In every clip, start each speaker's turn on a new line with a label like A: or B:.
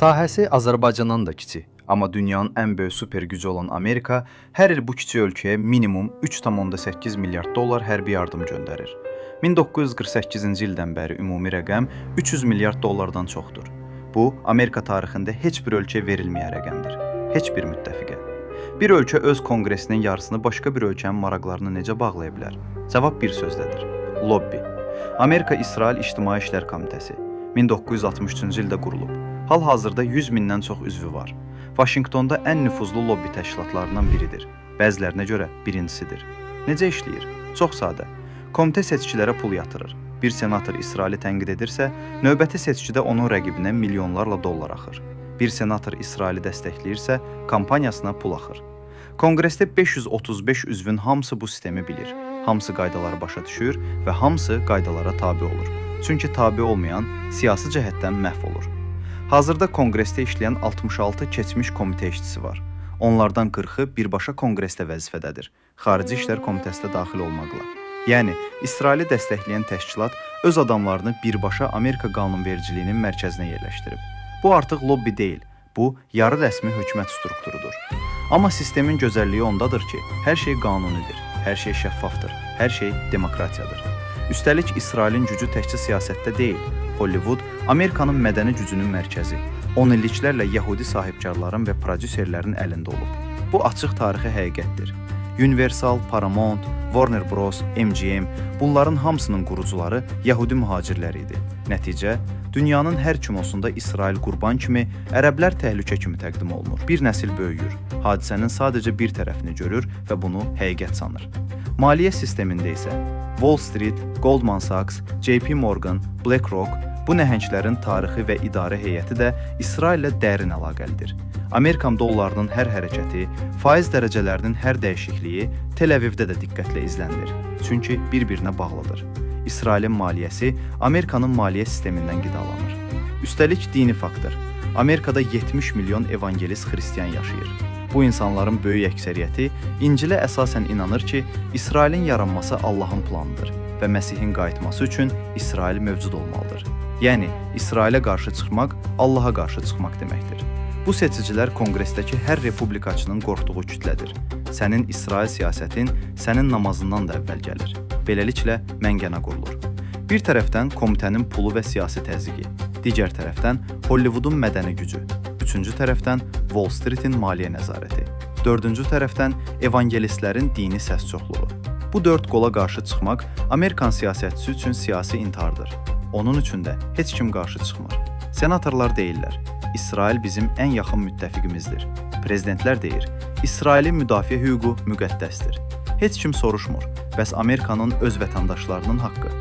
A: Sahəsi Azərbaycandan da kiçik, amma dünyanın ən böyük super gücü olan Amerika hər il bu kiçik ölkəyə minimum 3,8 milyard dollar hərbi yardım göndərir. 1948-ci ildən bəri ümumi rəqəm 300 milyard dollardan çoxdur. Bu, Amerika tarixində heç bir ölkəyə verilməyən rəqəmdir. Heç bir müttəfiqə. Bir ölkə öz konqresinin yarısını başqa bir ölkənin maraqlarını necə bağlaya bilər? Cavab bir sözdədir. Lobbi. Amerika-İsrail İctimai İşlər Komitəsi 1963-cü ildə qurulub. Hal-hazırda 100 mindən çox üzvü var. Vaşinqtonda ən nüfuzlu lobbi təşkilatlarından biridir. Bəzilərinə görə birincisidir. Necə işləyir? Çox sadə. Komitə seçkilərə pul yatırır. Bir senator İsraili tənqid edirsə, növbəti seçkidə onun rəqibinə milyonlarla dollar axır. Bir senator İsraili dəstəkləyirsə, kampaniyasına pul axır. Konqresdə 535 üzvün hamısı bu sistemi bilir. Hamısı qaydaları başa düşür və hamısı qaydalara tabe olur. Çünki tabe olmayan siyasi cəhətdən məhv olur. Hazırda konqresdə işləyən 66 keçmiş komitə işçisi var. Onlardan 40-ı birbaşa konqresdə vəzifədədir. Xarici İşlər Komitəsinə daxil olmaqla. Yəni, İsraili dəstəkləyən təşkilat öz adamlarını birbaşa Amerika qanunvericiliyinin mərkəzinə yerləşdirib. Bu artıq lobbi deyil, bu yarı rəsmi hökumət strukturudur. Amma sistemin gözəlliyi ondadır ki, hər şey qanunidir, hər şey şəffafdır, hər şey demokratiyadır. Üstəlik, İsrailin gücü təkcə siyasətdə deyil, Hollywood Amerikanın mədəni gücünün mərkəzi, 10 illiklərlə yəhudi sahibkarların və prodüserlərin əlində olub. Bu açıq tarixi həqiqətdir. Universal, Paramount, Warner Bros, MGM, bunların hamısının qurucuları yəhudi mühacirləri idi. Nəticə, dünyanın hər kimosunda İsrail qurban kimi, ərəblər təhlükə kimi təqdim olunur. Bir nəsil böyüyür, hadisənin sadəcə bir tərəfini görür və bunu həqiqət sanır. Maliyyə sistemində isə Wall Street, Goldman Sachs, JP Morgan, BlackRock, bu nəhənglərin tarixi və idarə heyəti də İsraillə dərin əlaqəlidir. Amerikan dollarının hər hərəkəti, faiz dərəcələrinin hər dəyişikliyi Tel Avivdə də diqqətlə izlənilir. Çünki bir-birinə bağlıdır. İsrailin maliyyəsi Amerikanın maliyyə sistemindən qidalanır. Üstəlik dini faktor. Amerikada 70 milyon evangelist xristiyan yaşayır. Bu insanların böyük əksəriyyəti İncilə əsasən inanır ki, İsrailin yaranması Allahın planıdır və Məsihin qayıtması üçün İsrail mövcud olmalıdır. Yəni, İsrailə qarşı çıxmaq Allaha qarşı çıxmaq deməkdir. Bu seçicilər konqresdəki hər republikaçının qorxduğu kütlədir. Sənin İsrail siyasətin sənin namazından da əvvəl gəlir. Beləliklə, məngənə qurulur. Bir tərəfdən komitənin pulu və siyasi təzyiqi, digər tərəfdən Hollywoodun mədəni gücü, üçüncü tərəfdən Wall Streetin maliyyə nəzarəti, dördüncü tərəfdən evangelistlərin dini səs çoxluğu. Bu dörd qola qarşı çıxmaq Amerikan siyasətçisi üçün siyasi intihardır. Onun üçün də heç kim qarşı çıxmır. Senatorlar deyirlər, İsrail bizim ən yaxın müttəfiqimizdir. Prezidentlər deyir, İsrailin müdafiə hüququ müqəddəsdir. Heç kim soruşmur, bəs Amerikanın öz vətəndaşlarının haqqı?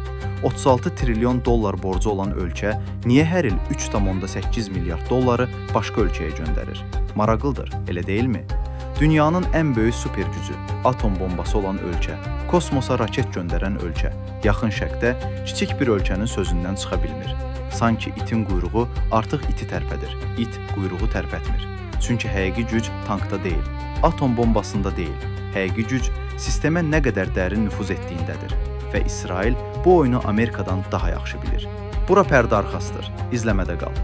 A: 36 trilyon dollar borcu olan ölkə niyə hər il 3,8 milyard dolları başqa ölkəyə göndərir? Maraqlıdır, elə deyilmi? Dünyanın ən böyük super gücü, atom bombası olan ölkə, kosmosa raket göndərən ölkə, yaxın şərqdə kiçik bir ölkənin sözündən çıxa bilmir. Sanki itin quyruğu artıq iti tərpədir, it quyruğu tərpətmir. Çünki həqiqi güc tankda deyil, atom bombasında deyil, həqiqi güc sistemə nə qədər dərin nüfuz etdiyindədir və İsrail bu oyunu Amerikadan daha yaxşı bilir. Bura pərdə arxasıdır, izləmədə qal.